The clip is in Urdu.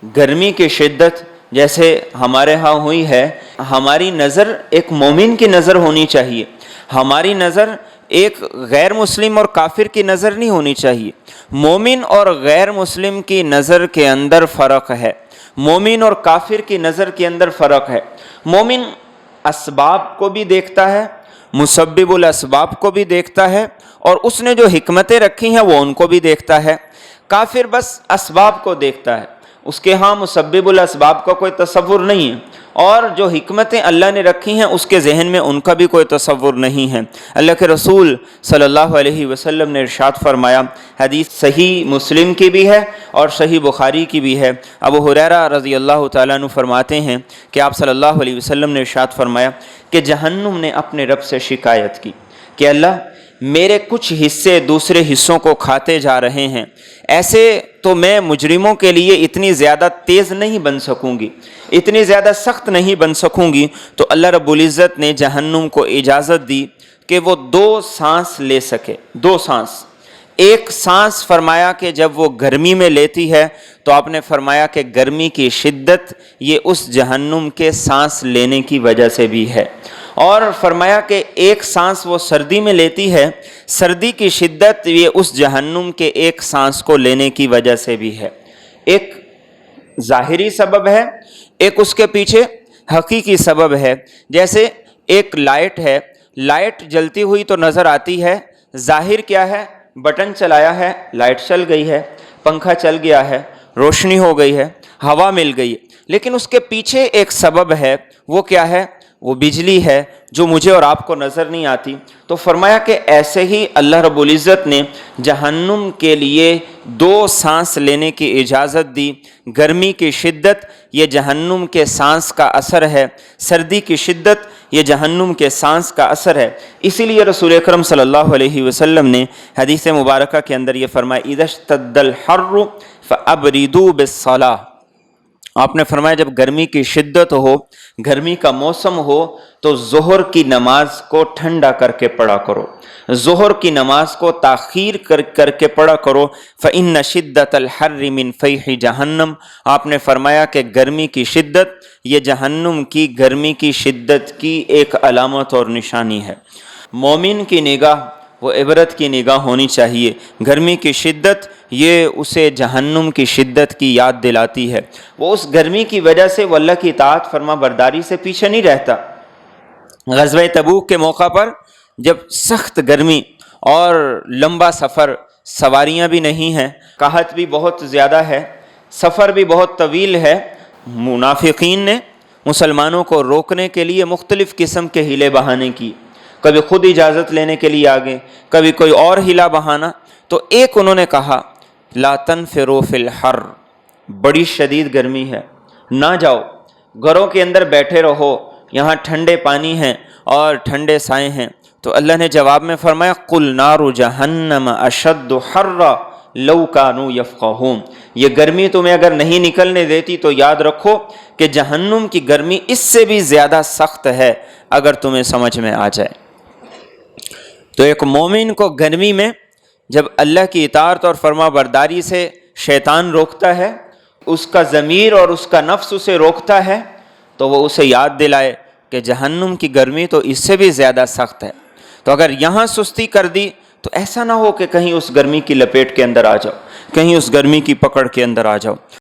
گرمی کی شدت جیسے ہمارے ہاں ہوئی ہے، ہماری نظر ایک مومن کی نظر ہونی چاہیے، ہماری نظر ایک غیر مسلم اور کافر کی نظر نہیں ہونی چاہیے۔ مومن اور غیر مسلم کی نظر کے اندر فرق ہے، مومن اور کافر کی نظر کے اندر فرق ہے۔ مومن اسباب کو بھی دیکھتا ہے، مسبب الاسباب کو بھی دیکھتا ہے، اور اس نے جو حکمتیں رکھی ہیں وہ ان کو بھی دیکھتا ہے۔ کافر بس اسباب کو دیکھتا ہے، اس کے ہاں مسبب الاسباب کا کوئی تصور نہیں ہے، اور جو حکمتیں اللہ نے رکھی ہیں اس کے ذہن میں ان کا بھی کوئی تصور نہیں ہے۔ اللہ کے رسول صلی اللہ علیہ وسلم نے ارشاد فرمایا، حدیث صحیح مسلم کی بھی ہے اور صحیح بخاری کی بھی ہے، ابو ہریرہ رضی اللہ تعالیٰ عنہ فرماتے ہیں کہ آپ صلی اللہ علیہ وسلم نے ارشاد فرمایا کہ جہنم نے اپنے رب سے شکایت کی کہ اللہ میرے کچھ حصے دوسرے حصوں کو کھاتے جا رہے ہیں، ایسے تو میں مجرموں کے لیے اتنی زیادہ تیز نہیں بن سکوں گی، اتنی زیادہ سخت نہیں بن سکوں گی۔ تو اللہ رب العزت نے جہنم کو اجازت دی کہ وہ 2 سانس لے سکے، 2 سانس۔ ایک سانس فرمایا کہ جب وہ گرمی میں لیتی ہے تو آپ نے فرمایا کہ گرمی کی شدت یہ اس جہنم کے سانس لینے کی وجہ سے بھی ہے، اور فرمایا کہ ایک سانس وہ سردی میں لیتی ہے، سردی کی شدت یہ اس جہنم کے ایک سانس کو لینے کی وجہ سے بھی ہے۔ ایک ظاہری سبب ہے، ایک اس کے پیچھے حقیقی سبب ہے۔ جیسے ایک لائٹ ہے، لائٹ جلتی ہوئی تو نظر آتی ہے، ظاہر کیا ہے؟ بٹن چلایا ہے، لائٹ چل گئی ہے، پنکھا چل گیا ہے، روشنی ہو گئی ہے، ہوا مل گئی ہے، لیکن اس کے پیچھے ایک سبب ہے، وہ کیا ہے؟ وہ بجلی ہے جو مجھے اور آپ کو نظر نہیں آتی۔ تو فرمایا کہ ایسے ہی اللہ رب العزت نے جہنم کے لیے 2 سانس لینے کی اجازت دی۔ گرمی کی شدت یہ جہنم کے سانس کا اثر ہے، سردی کی شدت یہ جہنم کے سانس کا اثر ہے۔ اسی لیے رسول اکرم صلی اللہ علیہ وسلم نے حدیث مبارکہ کے اندر یہ فرمایا، اذا اشتد الحر فابردوا بالصلاۃ۔ آپ نے فرمایا جب گرمی کی شدت ہو، گرمی کا موسم ہو، تو ظہر کی نماز کو ٹھنڈا کر کے پڑھا کرو، ظہر کی نماز کو تاخیر کر کے پڑھا کرو۔ فإن شدت الحر من فیح جہنم۔ آپ نے فرمایا کہ گرمی کی شدت یہ جہنم کی گرمی کی شدت کی ایک علامت اور نشانی ہے۔ مومن کی نگاہ وہ عبرت کی نگاہ ہونی چاہیے۔ گرمی کی شدت یہ اسے جہنم کی شدت کی یاد دلاتی ہے، وہ اس گرمی کی وجہ سے وہ اللہ کی اطاعت فرما برداری سے پیچھے نہیں رہتا۔ غزوہ تبوک کے موقع پر جب سخت گرمی اور لمبا سفر، سواریاں بھی نہیں ہیں، قحط بھی بہت زیادہ ہے، سفر بھی بہت طویل ہے، منافقین نے مسلمانوں کو روکنے کے لیے مختلف قسم کے ہیلے بہانے کی، کبھی خود اجازت لینے کے لیے آگے، کبھی کوئی اور ہیلا بہانا۔ تو ایک انہوں نے کہا لا تنفروا فی الحر، بڑی شدید گرمی ہے، نہ جاؤ، گھروں کے اندر بیٹھے رہو، یہاں ٹھنڈے پانی ہیں اور ٹھنڈے سائے ہیں۔ تو اللہ نے جواب میں فرمایا قل نار جہنم اشد حرا لو کانوا یفقہون، یہ گرمی تمہیں اگر نہیں نکلنے دیتی تو یاد رکھو کہ جہنم کی گرمی اس سے بھی زیادہ سخت ہے اگر تمہیں سمجھ میں آ جائے۔ تو ایک مومن کو گرمی میں جب اللہ کی اطاعت اور فرما برداری سے شیطان روکتا ہے، اس کا ضمیر اور اس کا نفس اسے روکتا ہے، تو وہ اسے یاد دلائے کہ جہنم کی گرمی تو اس سے بھی زیادہ سخت ہے۔ تو اگر یہاں سستی کر دی تو ایسا نہ ہو کہ کہیں اس گرمی کی لپیٹ کے اندر آ جاؤ، کہیں اس گرمی کی پکڑ کے اندر آ جاؤ۔